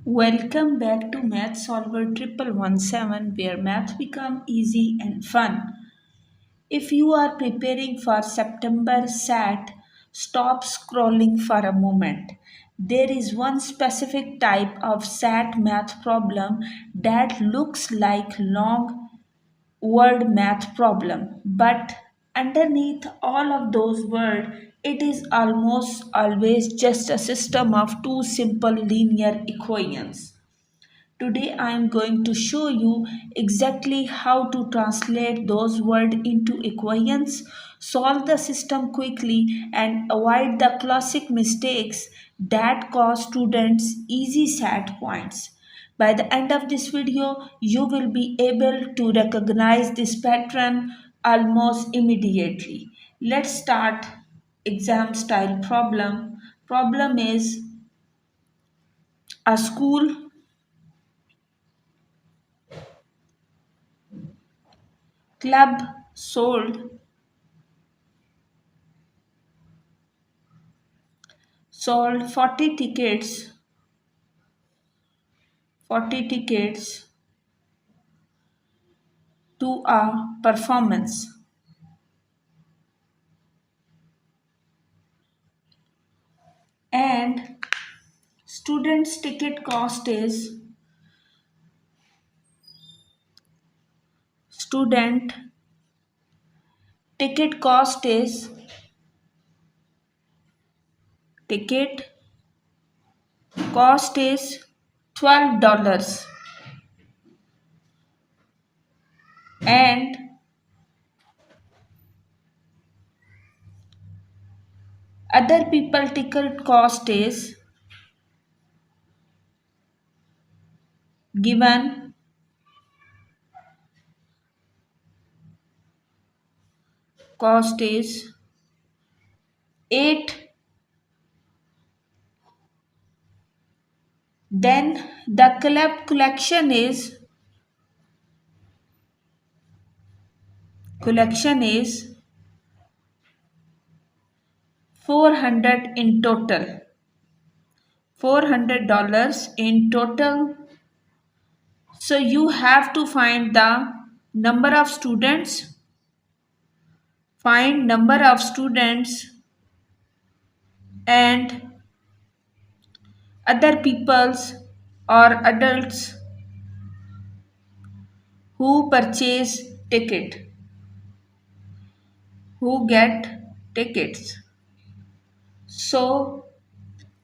Welcome back to Math Solver 1117 where math become easy and fun. If you are preparing for September SAT, stop scrolling for a moment. There is one specific type of SAT math problem that looks like long word math problem, but underneath all of those words, it is almost always just a system of two simple linear equations. Today I am going to show you exactly how to translate those words into equations, solve the system quickly and avoid the classic mistakes that cause students easy SAT points. By the end of this video, you will be able to recognize this pattern almost immediately. Let's start exam style problem. Problem is a school club sold 40 tickets to a performance, and students student ticket cost is ticket cost is $12, and other people ticket cost is given cost is 8. Then the club collection is 400 in total. $400 in total. So you have to find the number of students, find number of students and other peoples or adults who purchase ticket, who get tickets. So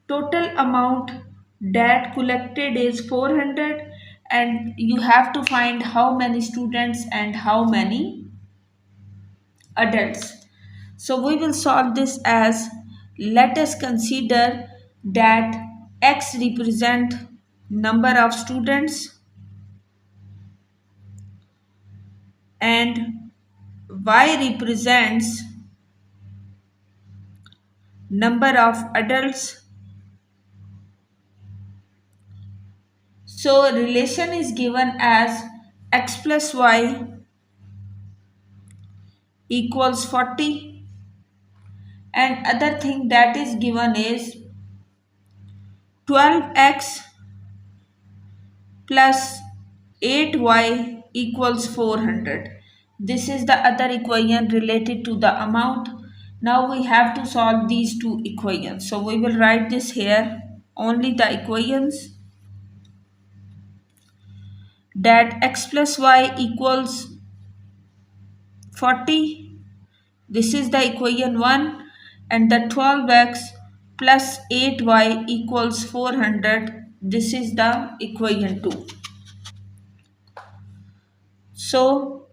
total amount that collected is 400, and you have to find how many students and how many adults. So we will solve this as, let us consider that x represent number of students and y represents number of adults. So relation is given as x plus y equals 40, and other thing that is given is 12x plus 8y equals 400. This is the other equation related to the amount. Now we have to solve these two equations. So we will write this here, only the equations, that x plus y equals 40. This is the equation 1, and the 12x plus 8y equals 400. This is the equation 2. So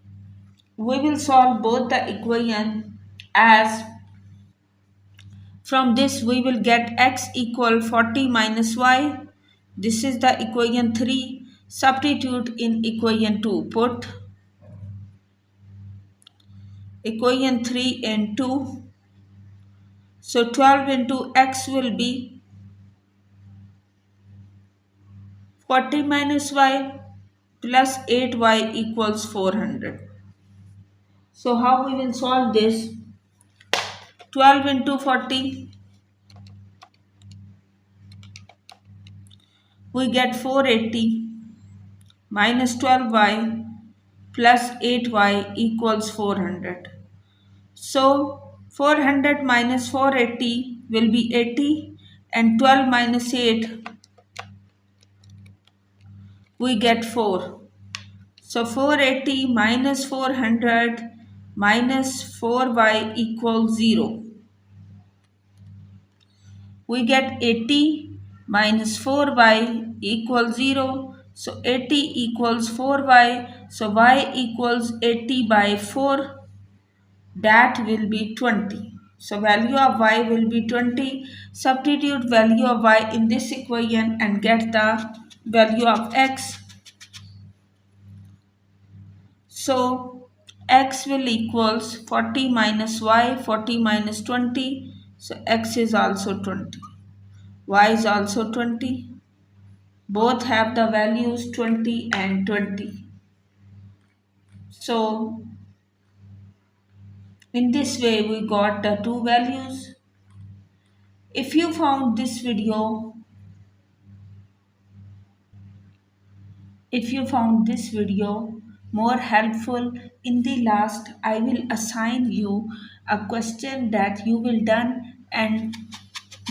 we will solve both the equation as, from this we will get x equal 40 minus y. This is the equation 3. Substitute in equation 2. Put equation 3 in 2. So 12 into x will be 40 minus y plus 8y equals 400. So how we will solve this? 12 into 40 We get 480 minus 12y plus 8y equals 400. So 400 minus 480 will be 80 and 12 minus 8 we get 4. So 480 minus 400 minus 4y equals 0. We get 80 minus 4y equals 0. So 80 equals 4y. So y equals 80 by 4. That will be 20. So value of y will be 20. Substitute value of y in this equation and get the value of x. So x will equals 40 minus y, 40 minus 20. So x is also 20. Y is also 20. Both have the values 20 and 20. So in this way we got the two values. If you found this video more helpful, in the last I will assign you a question that you will done and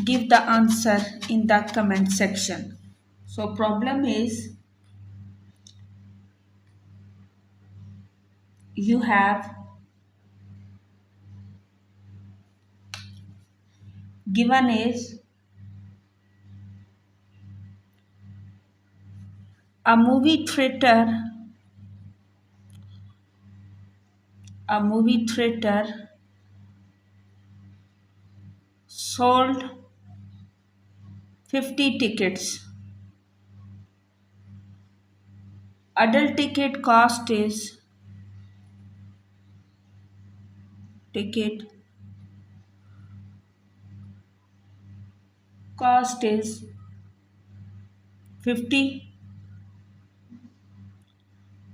give the answer in the comment section. So problem is you have given is a movie theater sold 50 tickets. Adult ticket cost is 50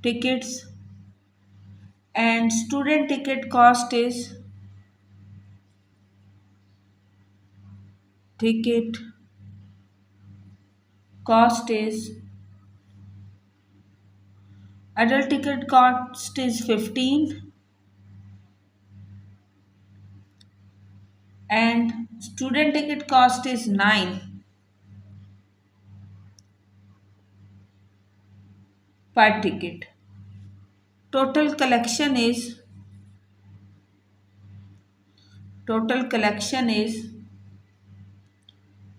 tickets and student ticket cost is adult ticket cost is 15 and student ticket cost is 9 per ticket. Total collection is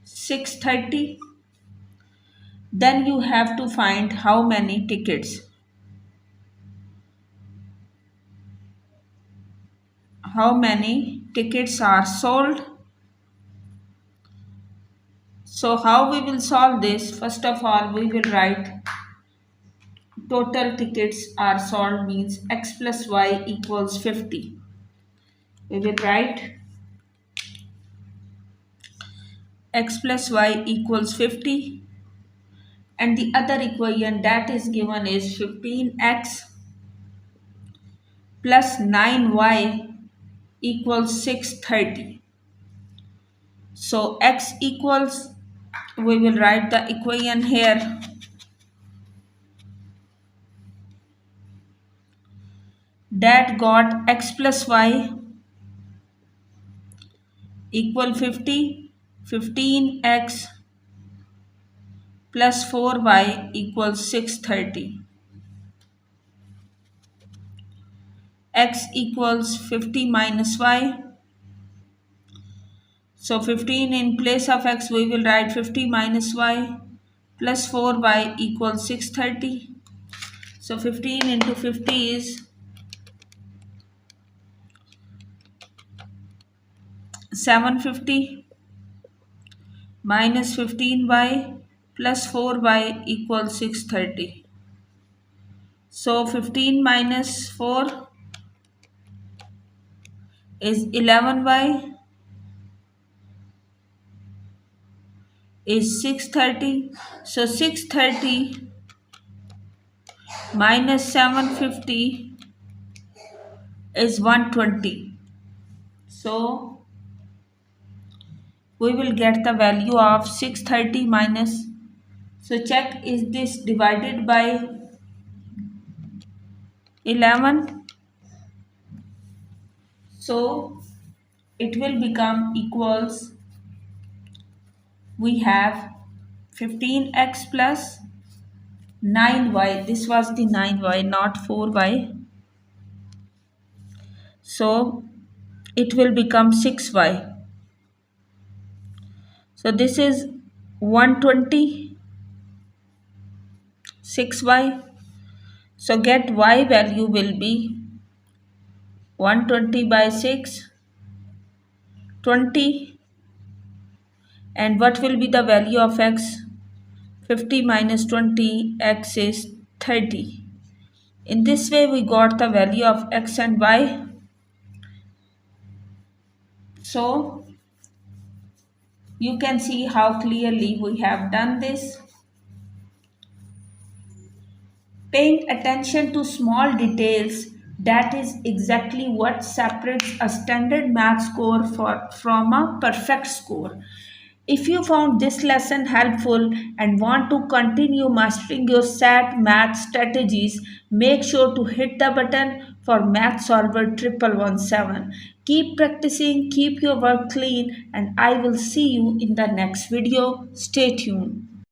630. Then you have to find how many tickets are sold. So how we will solve this? First of all, we will write total tickets are sold means x plus y equals 50. We will write x plus y equals 50 and the other equation that is given is 15x plus 9y equals 630. So x equals, we will write the equation here, that got x plus y equal 50, 15x plus 4y equals 630. X equals 50 minus y. So 15 in place of x we will write 50 minus y plus 4y equals 630. So 15 into 50 is 750 minus 15y plus 4y equals 630. So 15 minus 4 is 11y is 630. So 630 minus 750 is 120. So we will get the value of 630 minus So check, is this divided by 11? So it will become equals, we have 15x plus 9y. This was the 9y, not 4y. So it will become 6y. So this is 126y. So get y value will be 120 by 6, 20. And what will be the value of x? 50 minus 20, x is 30. In this way we got the value of x and y. So you can see how clearly we have done this. Paying attention to small details, that is exactly what separates a standard math score from a perfect score. If you found this lesson helpful and want to continue mastering your SAT math strategies, make sure to hit the button for Math Solver 1117. Keep practicing, keep your work clean, and I will see you in the next video. Stay tuned.